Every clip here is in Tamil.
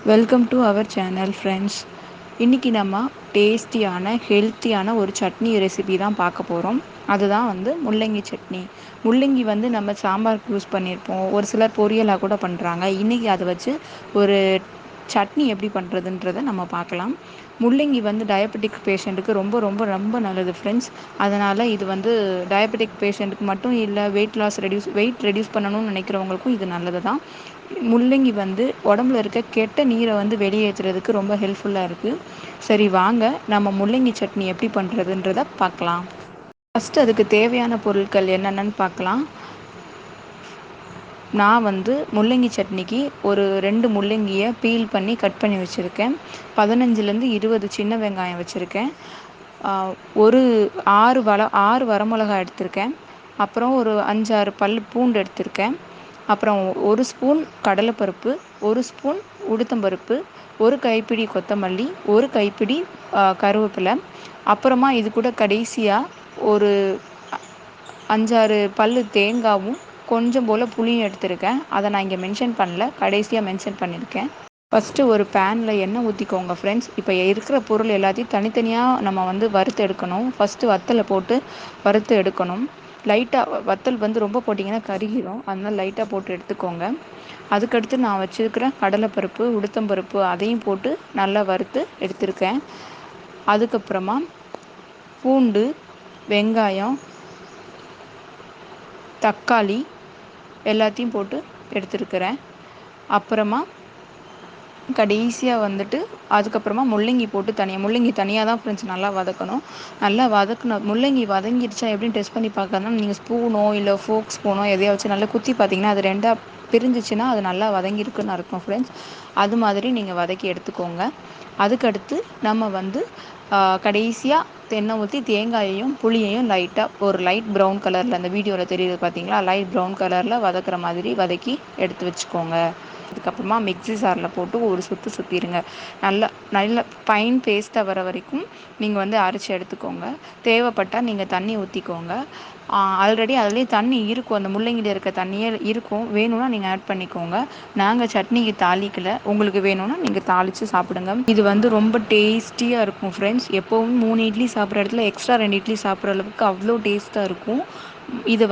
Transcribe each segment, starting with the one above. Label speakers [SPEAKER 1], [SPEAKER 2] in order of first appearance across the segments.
[SPEAKER 1] Welcome to our channel friends. இன்றைக்கி நம்ம டேஸ்டியான ஹெல்த்தியான ஒரு சட்னி ரெசிபி தான் பார்க்க போகிறோம். அதுதான் முள்ளங்கி சட்னி. முள்ளங்கி நம்ம சாம்பாருக்கு யூஸ் பண்ணியிருப்போம், ஒரு சிலர் பொரியலாக கூட பண்ணுறாங்க. இன்றைக்கி அதை வச்சு ஒரு சட்னி எப்படி பண்ணுறதுன்றதை நம்ம பார்க்கலாம். முள்ளங்கி டயபெட்டிக் பேஷண்ட்டுக்கு ரொம்ப ரொம்ப ரொம்ப நல்லது ஃப்ரெண்ட்ஸ். அதனால் இது டயபெட்டிக் பேஷண்ட்டுக்கு மட்டும் இல்லை, வெயிட் ரெடியூஸ் பண்ணணும்னு நினைக்கிறவங்களுக்கும் இது நல்லது தான். முள்ளங்கி உடம்புல இருக்க கெட்ட நீரை வெளியேற்றுறதுக்கு ரொம்ப ஹெல்ப்ஃபுல்லாக இருக்குது. சரி வாங்க நம்ம முள்ளங்கி சட்னி எப்படி பண்ணுறதுன்றதை பார்க்கலாம். ஃபஸ்ட்டு அதுக்கு தேவையான பொருட்கள் என்னென்னு பார்க்கலாம். நான் முள்ளங்கி சட்னிக்கு ஒரு 2 முள்ளங்கியை பீல் பண்ணி கட் பண்ணி வச்சுருக்கேன். 15லேருந்து 20 சின்ன வெங்காயம் வச்சுருக்கேன். ஒரு 6 வரமிளகாய் எடுத்திருக்கேன். அப்புறம் ஒரு 5-6 பல் பூண்டு எடுத்திருக்கேன். அப்புறம் 1 ஸ்பூன் கடலைப்பருப்பு, 1 ஸ்பூன் உளுத்தம்பருப்பு, 1 கைப்பிடி கொத்தமல்லி, 1 கைப்பிடி கருவேப்பிலை. அப்புறமா இது கூட கடைசியாக ஒரு 5-6 பல் தேங்காயும் கொஞ்சம் போல் புளியும் எடுத்திருக்கேன். அதை நான் இங்கே மென்ஷன் பண்ணல, கடைசியாக மென்ஷன் பண்ணியிருக்கேன். ஃபஸ்ட்டு ஒரு பேனில் எண்ணெய் ஊற்றிக்கோங்க ஃப்ரெண்ட்ஸ். இப்போ இருக்கிற பொருள் எல்லாத்தையும் தனித்தனியாக நம்ம வறுத்து எடுக்கணும். ஃபஸ்ட்டு வத்தலை போட்டு வறுத்து எடுக்கணும். லைட்டாக வத்தல் ரொம்ப போட்டிங்கன்னா கருகிடும், அதனால் லைட்டாக போட்டு எடுத்துக்கோங்க. அதுக்கடுத்து நான் வச்சுருக்கிற கடலைப்பருப்பு, உளுத்தம்பருப்பு அதையும் போட்டு நல்லா வறுத்து எடுத்திருக்கேன். அதுக்கப்புறமா பூண்டு, வெங்காயம், தக்காளி எல்லாத்தையும் போட்டு எடுத்துருக்கிறேன். அப்புறமா கடைசியாக அதுக்கப்புறமா முள்ளங்கி போட்டு முள்ளங்கி தனியாக தான் ஃப்ரெண்ட்ஸ் நல்லா வதக்கணும். நல்லா முள்ளங்கி வதங்கிடுச்சா எப்படின்னு டெஸ்ட் பண்ணி பார்க்கறதுனா, நீங்கள் ஸ்பூனோ இல்லை ஃபோக் ஸ்பூனோ எதையோ வச்சு நல்லா குத்தி பார்த்தீங்கன்னா அது 2ஆக பிரிஞ்சிச்சுன்னா அது நல்லா வதங்கியிருக்குன்னு அர்த்தம் ஃப்ரெண்ட்ஸ். அது மாதிரி நீங்கள் வதக்கி எடுத்துக்கோங்க. அதுக்கடுத்து நம்ம கடைசியாக எண்ணெய் ஊற்றி தேங்காயையும் புளியையும் ஒரு லைட் ப்ரௌன் கலரில், அந்த வீடியோவில் தெரியுது பார்த்தீங்களா, லைட் ப்ரௌன் கலரில் வதக்குற மாதிரி வதக்கி எடுத்து வச்சுக்கோங்க. அதுக்கப்புறமா மிக்ஸி ஜாரில் போட்டு ஒரு சுற்றிடுங்க. நல்ல ஃபைன் பேஸ்ட்டாக வர வரைக்கும் நீங்கள் அரைச்சி எடுத்துக்கோங்க. தேவைப்பட்டால் நீங்கள் தண்ணி ஊற்றிக்கோங்க. ஆல்ரெடி அதுலேயே தண்ணி இருக்கும், அந்த முள்ளங்கியில் இருக்க தண்ணியே இருக்கும். வேணும்னா நீங்கள் ஆட் பண்ணிக்கோங்க. நாங்கள் சட்னிக்கு தாளிக்கலை, உங்களுக்கு வேணும்னா நீங்கள் தாளித்து சாப்பிடுங்க. இது ரொம்ப டேஸ்டியாக இருக்கும் ஃப்ரெண்ட்ஸ். எப்போவும் 3 இட்லி சாப்பிட்ற இடத்துல எக்ஸ்ட்ரா 2 இட்லி சாப்பிட்ற அளவுக்கு அவ்வளோ டேஸ்ட்டாக இருக்கும். இது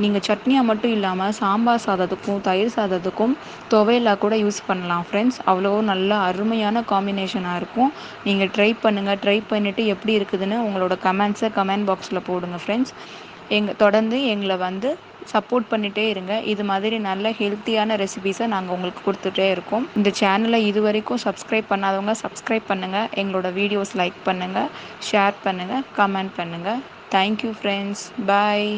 [SPEAKER 1] நீங்கள் சட்னியாக மட்டும் இல்லாமல் சாம்பார் சாதத்துக்கும், தயிர் சாதத்துக்கும், துவையலாக கூட யூஸ் பண்ணலாம் ஃப்ரெண்ட்ஸ். அவ்வளோ நல்ல அருமையான காம்பினேஷனாக இருக்கும். நீங்கள் ட்ரை பண்ணுங்கள். ட்ரை பண்ணிவிட்டு எப்படி இருக்குதுன்னு உங்களோட கமெண்ட்ஸை கமெண்ட் பாக்ஸில் போடுங்க ஃப்ரெண்ட்ஸ். தொடர்ந்து எங்களை சப்போர்ட் பண்ணிகிட்டே இருங்க. இது மாதிரி நல்ல ஹெல்த்தியான ரெசிபீஸை நாங்கள் உங்களுக்கு கொடுத்துட்டே இருக்கோம். இந்த சேனலை இது வரைக்கும் சப்ஸ்கிரைப் பண்ணாதவங்க சப்ஸ்கிரைப் பண்ணுங்கள். எங்களோட வீடியோஸ் லைக் பண்ணுங்கள், ஷேர் பண்ணுங்கள், கமெண்ட் பண்ணுங்கள். Thank you friends. பாய்.